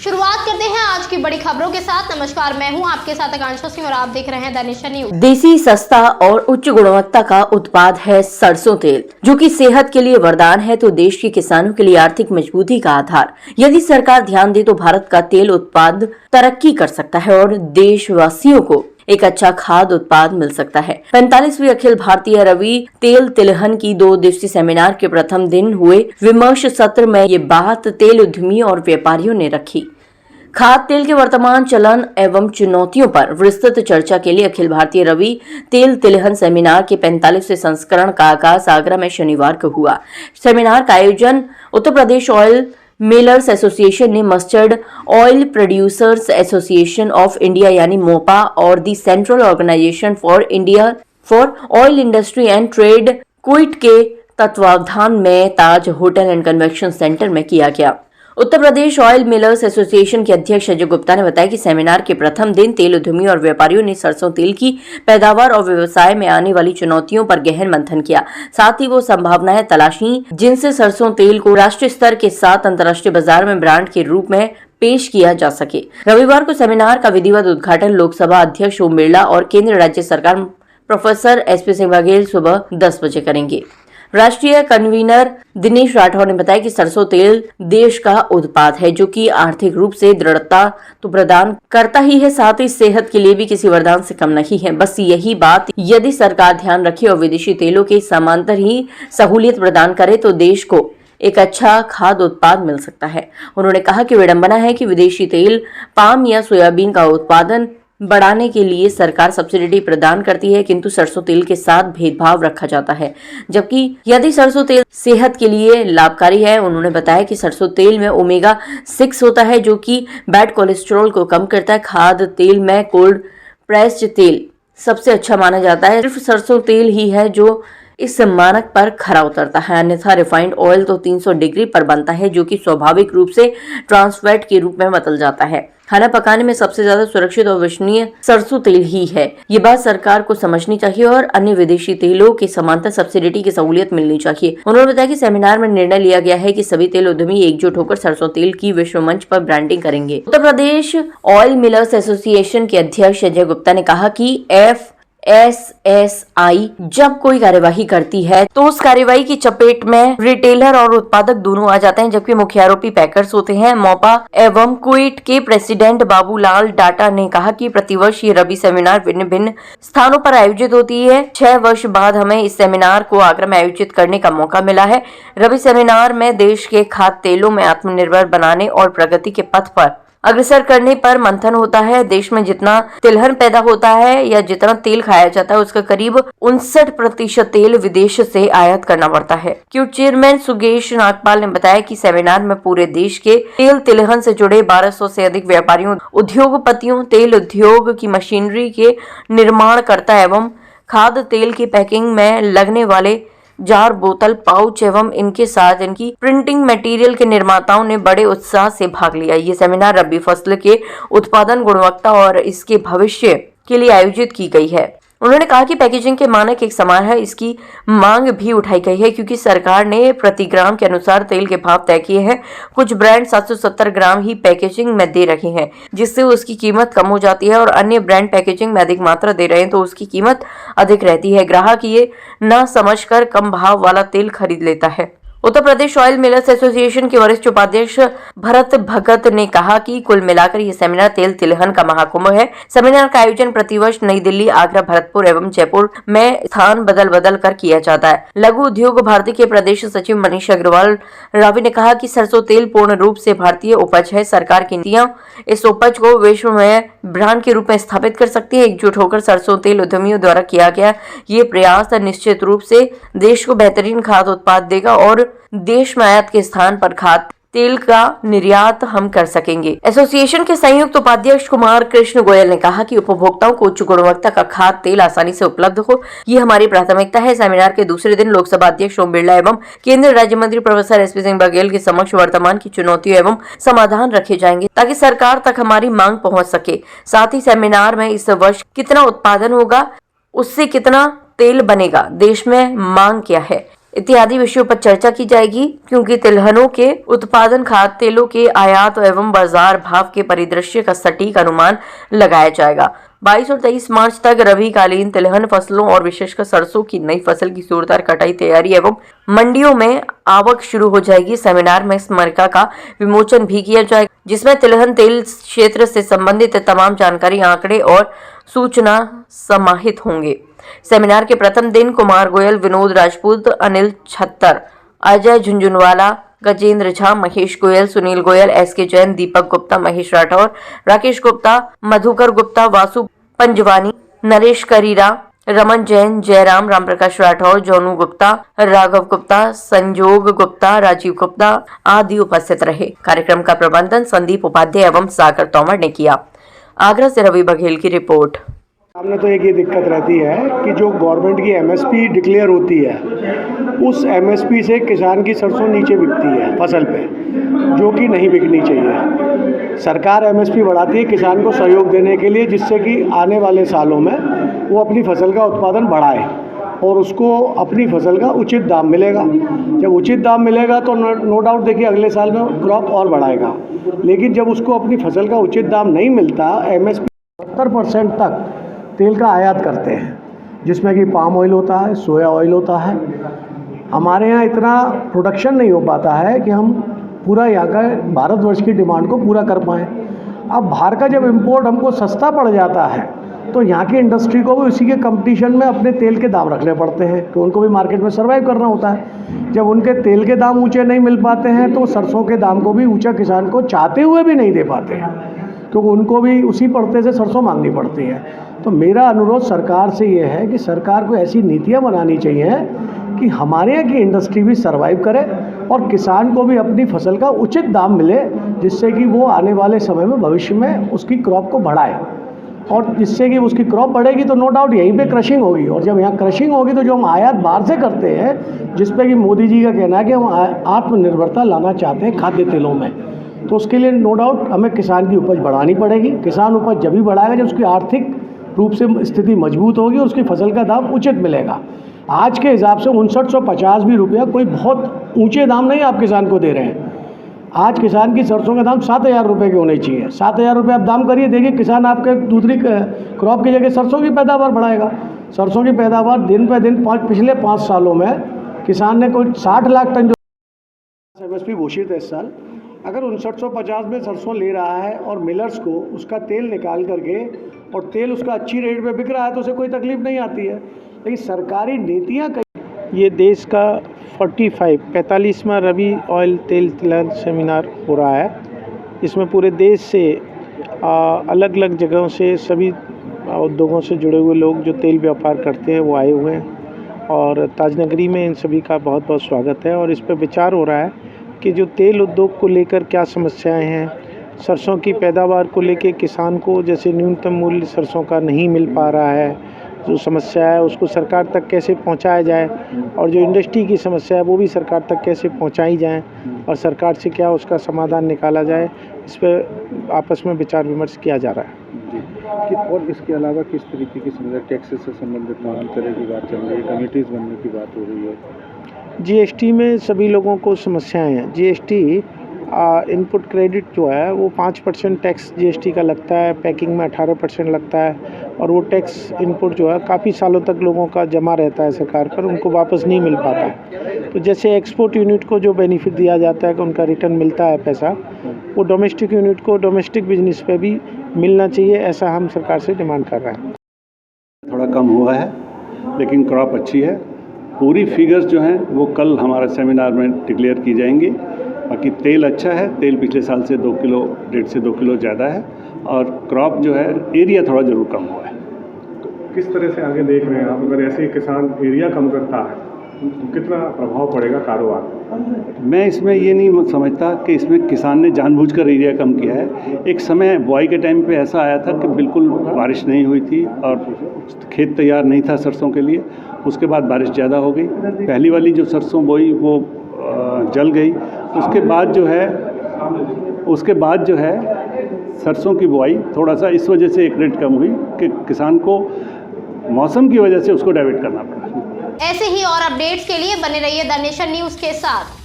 शुरुआत करते हैं आज की बड़ी खबरों के साथ। नमस्कार, मैं हूं आपके साथ आकांक्षा सिंह और आप देख रहे हैं द नेशन न्यूज। देसी, सस्ता और उच्च गुणवत्ता का उत्पाद है सरसों तेल, जो कि सेहत के लिए वरदान है तो देश के किसानों के लिए आर्थिक मजबूती का आधार। यदि सरकार ध्यान दे तो भारत का तेल उत्पाद तरक्की कर सकता है और देशवासियों को एक अच्छा खाद्य उत्पाद मिल सकता है। 45वीं अखिल भारतीय रवि तेल तिलहन की 2 दिवसीय सेमिनार के प्रथम दिन हुए विमर्श सत्र में ये बात तेल उद्यमियों और व्यापारियों ने रखी। खाद्य तेल के वर्तमान चलन एवं चुनौतियों पर विस्तृत चर्चा के लिए अखिल भारतीय रवि तेल तिलहन सेमिनार के 45वें संस्करण का आगाज आगरा में शनिवार को हुआ। सेमिनार का आयोजन Uttar Pradesh oil millers association ने mustard oil producers association of India यानी मोपा और the central organisation for India for oil industry and trade क्विट के तत्वावधान में Taj hotel and convention centre में किया गया। Uttar Pradesh oil millers association के अध्यक्ष अजय गुप्ता ने बताया कि सेमिनार के प्रथम दिन तेल उद्यमियों और व्यापारियों ने सरसों तेल की पैदावार और व्यवसाय में आने वाली चुनौतियों पर गहन मंथन किया। साथ ही वो संभावनाएं तलाशी जिनसे सरसों तेल को राष्ट्रीय स्तर के साथ अंतर्राष्ट्रीय बाजार में ब्रांड के रूप में पेश किया जा सके। रविवार को सेमिनार का विधिवत उद्घाटन लोकसभा अध्यक्ष ओम बिरला और केंद्र राज्य सरकार प्रोफेसर एसपी सिंह बघेल सुबह 10 बजे करेंगे। राष्ट्रीय कन्वीनर दिनेश राठौर ने बताया कि सरसों तेल देश का उत्पाद है जो कि आर्थिक रूप से दृढ़ता तो प्रदान करता ही है, साथ ही सेहत के लिए भी किसी वरदान से कम नहीं है। बस यही बात यदि सरकार ध्यान रखे और विदेशी तेलों के समांतर ही सहूलियत प्रदान करे तो देश को एक अच्छा खाद्य उत्पाद मिल सकता है। उन्होंने कहा कि विडंबना है कि विदेशी तेल, पाम या सोयाबीन का उत्पादन बढ़ाने के लिए सरकार सब्सिडी प्रदान करती है, किंतु सरसों तेल के साथ भेदभाव रखा जाता है, जबकि यदि सरसों तेल सेहत के लिए लाभकारी है। उन्होंने बताया कि सरसों तेल में ओमेगा 6 होता है जो कि बैड कोलेस्ट्रॉल को कम करता है। खाद्य तेल में कोल्ड प्रेस्ड तेल सबसे अच्छा माना जाता है। सिर्फ सरसों तेल ही है जो इस मानक पर खरा उतरता है, अन्यथा रिफाइंड ऑयल तो 300 डिग्री पर बनता है जो कि स्वाभाविक रूप से ट्रांसफैट के रूप में बदल जाता है। खाना पकाने में सबसे ज्यादा सुरक्षित और विश्वसनीय सरसों तेल ही है। ये बात सरकार को समझनी चाहिए और अन्य विदेशी तेलों के समांतर सब्सिडी की सहूलियत मिलनी चाहिए। उन्होंने बताया कि सेमिनार में निर्णय लिया गया है कि सभी तेल उद्यमी एकजुट होकर सरसों तेल की विश्व मंच पर ब्रांडिंग करेंगे। उत्तर प्रदेश ऑयल मिलर्स एसोसिएशन के अध्यक्ष अजय गुप्ता ने कहा कि FSSAI जब कोई कार्यवाही करती है तो उस कार्यवाही की चपेट में रिटेलर और उत्पादक दोनों आ जाते हैं, जबकि मुख्य आरोपी पैकर्स होते हैं। मोपा एवं क्विट के प्रेसिडेंट बाबूलाल डाटा ने कहा कि प्रतिवर्ष ये रवि सेमिनार भिन्न भिन्न स्थानों पर आयोजित होती है। 6 वर्ष बाद हमें इस सेमिनार को आगरा में आयोजित करने का मौका मिला है। रवि सेमिनार में देश के खाद्य तेलों में आत्मनिर्भर बनाने और प्रगति के पथ पर अग्रसर करने पर मंथन होता है। देश में जितना तिलहन पैदा होता है या जितना तेल खाया जाता है उसका करीब 59% तेल विदेश से आयात करना पड़ता है। क्यूट चेयरमैन सुगेश नागपाल ने बताया कि सेमिनार में पूरे देश के तेल तिलहन से जुड़े 1200 से अधिक व्यापारियों, उद्योगपतियों, तेल उद्योग की मशीनरी के निर्माणकर्ता एवं खाद्य तेल की पैकिंग में लगने वाले जार, बोतल, पाउच एवं इनके साथ इनकी प्रिंटिंग मटेरियल के निर्माताओं ने बड़े उत्साह से भाग लिया। ये सेमिनार रबी फसल के उत्पादन, गुणवत्ता और इसके भविष्य के लिए आयोजित की गई है। उन्होंने कहा कि पैकेजिंग के मानक एक समान है, इसकी मांग भी उठाई गई है क्योंकि सरकार ने प्रति ग्राम के अनुसार तेल के भाव तय किए हैं। कुछ ब्रांड 770 ग्राम ही पैकेजिंग में दे रहे हैं जिससे उसकी कीमत कम हो जाती है और अन्य ब्रांड पैकेजिंग में अधिक मात्रा दे रहे हैं तो उसकी कीमत अधिक रहती है। ग्राहक ये न समझकर कम भाव वाला तेल खरीद लेता है। उत्तर प्रदेश ऑयल मिलर्स एसोसिएशन के वरिष्ठ उपाध्यक्ष भरत भगत ने कहा कि कुल मिलाकर यह सेमिनार तेल तिलहन का महाकुंभ है। सेमिनार का आयोजन प्रतिवर्ष नई दिल्ली, आगरा, भरतपुर एवं जयपुर में स्थान बदल बदल कर किया जाता है। लघु उद्योग भारती के प्रदेश सचिव मनीष अग्रवाल रावी ने कहा कि सरसों तेल पूर्ण रूप से भारतीय उपज है। सरकार की नीतियां इस उपज को विश्व में ब्रांड के रूप में स्थापित कर सकती है। एकजुट होकर सरसों तेल उद्यमियों द्वारा किया गया ये प्रयास निश्चित रूप से देश को बेहतरीन खाद्य उत्पाद देगा और देश में आयात के स्थान पर खाद्य तेल का निर्यात हम कर सकेंगे। एसोसिएशन के संयुक्त उपाध्यक्ष कुमार कृष्ण गोयल ने कहा कि उपभोक्ताओं को उच्च गुणवत्ता का खाद्य तेल आसानी से उपलब्ध हो, ये हमारी प्राथमिकता है। सेमिनार के दूसरे दिन लोकसभा अध्यक्ष ओम बिरला एवं केंद्रीय राज्य मंत्री प्रोफेसर एसपी सिंह बघेल के समक्ष वर्तमान की चुनौतियों एवं समाधान रखे जाएंगे ताकि सरकार तक हमारी मांग पहुँच सके। साथ ही सेमिनार में इस वर्ष कितना उत्पादन होगा, उससे कितना तेल बनेगा, देश में मांग क्या है, इत्यादि विषयों पर चर्चा की जाएगी, क्योंकि तिलहनों के उत्पादन, खाद्य तेलों के आयात एवं बाजार भाव के परिदृश्य का सटीक अनुमान लगाया जाएगा। 22 और 23 मार्च तक रबीकालीन तिलहन फसलों और विशेषकर सरसों की नई फसल की जोरदार कटाई तैयारी एवं मंडियों में आवक शुरू हो जाएगी। सेमिनार में स्मरिका का विमोचन भी किया जाएगा, जिसमें तिलहन तेल क्षेत्र से संबंधित तमाम जानकारी, आंकड़े और सूचना समाहित होंगे। सेमिनार के प्रथम दिन कुमार गोयल, विनोद राजपूत, अनिल छत्तर, अजय झुंझुनवाला, गजेंद्र झा, महेश गोयल, सुनील गोयल, एसके जैन, दीपक गुप्ता, महेश राठौर, राकेश गुप्ता, मधुकर गुप्ता, वासु पंजवानी, नरेश करीरा, रमन जैन, जयराम, रामप्रकाश राठौर, जोनू गुप्ता, राघव गुप्ता, संजोग गुप्ता, राजीव गुप्ता आदि उपस्थित रहे। कार्यक्रम का प्रबंधन संदीप उपाध्याय एवं सागर तोमर ने किया। आगरा से रवि बघेल की रिपोर्ट। सामने तो एक ये दिक्कत रहती है कि जो गवर्नमेंट की एमएसपी डिक्लेयर होती है, उस एमएसपी से किसान की सरसों नीचे बिकती है फसल पे, जो कि नहीं बिकनी चाहिए। सरकार एमएसपी बढ़ाती है किसान को सहयोग देने के लिए, जिससे कि आने वाले सालों में वो अपनी फसल का उत्पादन बढ़ाए और उसको अपनी फसल का उचित दाम मिलेगा। जब उचित दाम मिलेगा तो नो डाउट देखिए अगले साल में क्रॉप और बढ़ाएगा। लेकिन जब उसको अपनी फसल का उचित दाम नहीं मिलता, एमएसपी 70% तक तेल का आयात करते हैं, जिसमें कि पाम ऑयल होता है, सोया ऑयल होता है। हमारे यहाँ इतना प्रोडक्शन नहीं हो पाता है कि हम पूरा यहाँ का भारतवर्ष की डिमांड को पूरा कर पाएँ। अब बाहर का जब इंपोर्ट हमको सस्ता पड़ जाता है, तो यहाँ की इंडस्ट्री को भी उसी के कंपटीशन में अपने तेल के दाम रखने पड़ते हैं, तो उनको भी मार्केट में सर्वाइव करना होता है। जब उनके तेल के दाम ऊँचे नहीं मिल पाते हैं, तो सरसों के दाम को भी ऊँचा किसान को चाहते हुए भी नहीं दे पाते हैं, क्योंकि उनको भी उसी पड़ते से सरसों मांगनी पड़ती है। तो मेरा अनुरोध सरकार से ये है कि सरकार को ऐसी नीतियाँ बनानी चाहिए कि हमारे यहाँ की इंडस्ट्री भी सर्वाइव करे और किसान को भी अपनी फसल का उचित दाम मिले, जिससे कि वो आने वाले समय में भविष्य में उसकी क्रॉप को बढ़ाए। और जिससे कि उसकी क्रॉप बढ़ेगी तो नो डाउट यहीं पे क्रशिंग होगी, और जब यहाँ क्रशिंग होगी तो जो हम आयात बाहर से करते हैं, जिस पे कि मोदी जी का कहना है कि हम आत्मनिर्भरता लाना चाहते हैं खाद्य तेलों में, तो उसके लिए नो डाउट हमें किसान की उपज बढ़ानी पड़ेगी। किसान उपज जब भी बढ़ाएगा जब उसकी आर्थिक रूप से स्थिति मजबूत होगी और उसकी फसल का दाम उचित मिलेगा। आज के हिसाब से 5950 भी रुपया कोई बहुत ऊंचे दाम नहीं आप किसान को दे रहे हैं। आज किसान की सरसों का दाम 7000 रुपये के होने चाहिए। 7000 रुपये आप दाम करिए, देखिए किसान आपके दूसरी क्रॉप की जगह सरसों की पैदावार बढ़ाएगा। सरसों की पैदावार दिन पे दिन पिछले 5 सालों में किसान ने कोई 60 लाख टन जो एमएसपी घोषित है इस साल, अगर 5950 में सरसों ले रहा है और मिलर्स को उसका तेल निकाल करके और तेल उसका अच्छी रेट पे बिक रहा है, तो उसे कोई तकलीफ नहीं आती है। लेकिन सरकारी नीतियाँ ये देश का 45वां रबी ऑयल तेल तिलहन सेमिनार हो रहा है। इसमें पूरे देश से अलग अलग जगहों से सभी उद्योगों से जुड़े हुए लोग जो तेल व्यापार करते हैं वो आए हुए हैं, और ताजनगरी में इन सभी का बहुत बहुत स्वागत है। और इस पर विचार हो रहा है कि जो तेल उद्योग को लेकर क्या समस्याएं हैं, सरसों की पैदावार को लेकर किसान को जैसे न्यूनतम मूल्य सरसों का नहीं मिल पा रहा है, जो समस्या है उसको सरकार तक कैसे पहुंचाया जाए, और जो इंडस्ट्री की समस्या है वो भी सरकार तक कैसे पहुंचाई जाए और सरकार से क्या उसका समाधान निकाला जाए, इस पर आपस में विचार विमर्श किया जा रहा है। और इसके अलावा किस तरीके की समस्या, टैक्सेस से संबंधित तमाम तरह की बात चल रही है, कमेटीज़ बनने की बात हो रही है। जीएसटी में सभी लोगों को समस्याएं हैं। जीएसटी इनपुट क्रेडिट जो है वो 5% टैक्स जीएसटी का लगता है, पैकिंग में 18% लगता है, और वो टैक्स इनपुट जो है काफ़ी सालों तक लोगों का जमा रहता है सरकार पर, उनको वापस नहीं मिल पाता है। तो जैसे एक्सपोर्ट यूनिट को जो बेनिफिट दिया जाता है कि उनका रिटर्न मिलता है पैसा, वो डोमेस्टिक यूनिट को डोमेस्टिक बिजनेस पे भी मिलना चाहिए, ऐसा हम सरकार से डिमांड कर रहे हैं। थोड़ा कम हुआ है लेकिन क्रॉप अच्छी है। पूरी फिगर्स जो हैं वो कल हमारे सेमिनार में डिक्लेयर की जाएंगी। बाकी तेल अच्छा है, तेल पिछले साल से 2 किलो, 1.5 से 2 किलो ज़्यादा है, और क्रॉप जो है एरिया थोड़ा ज़रूर कम हुआ है। किस तरह से आगे देख रहे हैं आप, अगर ऐसे किसान एरिया कम करता है तो कितना प्रभाव पड़ेगा कारोबार पर? मैं इसमें ये नहीं समझता कि इसमें किसान ने जानबूझकर एरिया कम किया है। एक समय बुआई के टाइम पे ऐसा आया था कि बिल्कुल बारिश नहीं हुई थी और खेत तैयार नहीं था सरसों के लिए। उसके बाद बारिश ज़्यादा हो गई, पहली वाली जो सरसों बोई वो जल गई। उसके बाद जो है सरसों की बुआई थोड़ा सा इस वजह से एक रेट कम हुई कि किसान को मौसम की वजह से उसको डाइवर्ट करना पड़ा। ऐसे ही और अपडेट्स के लिए बने रहिए द नेशन न्यूज के साथ।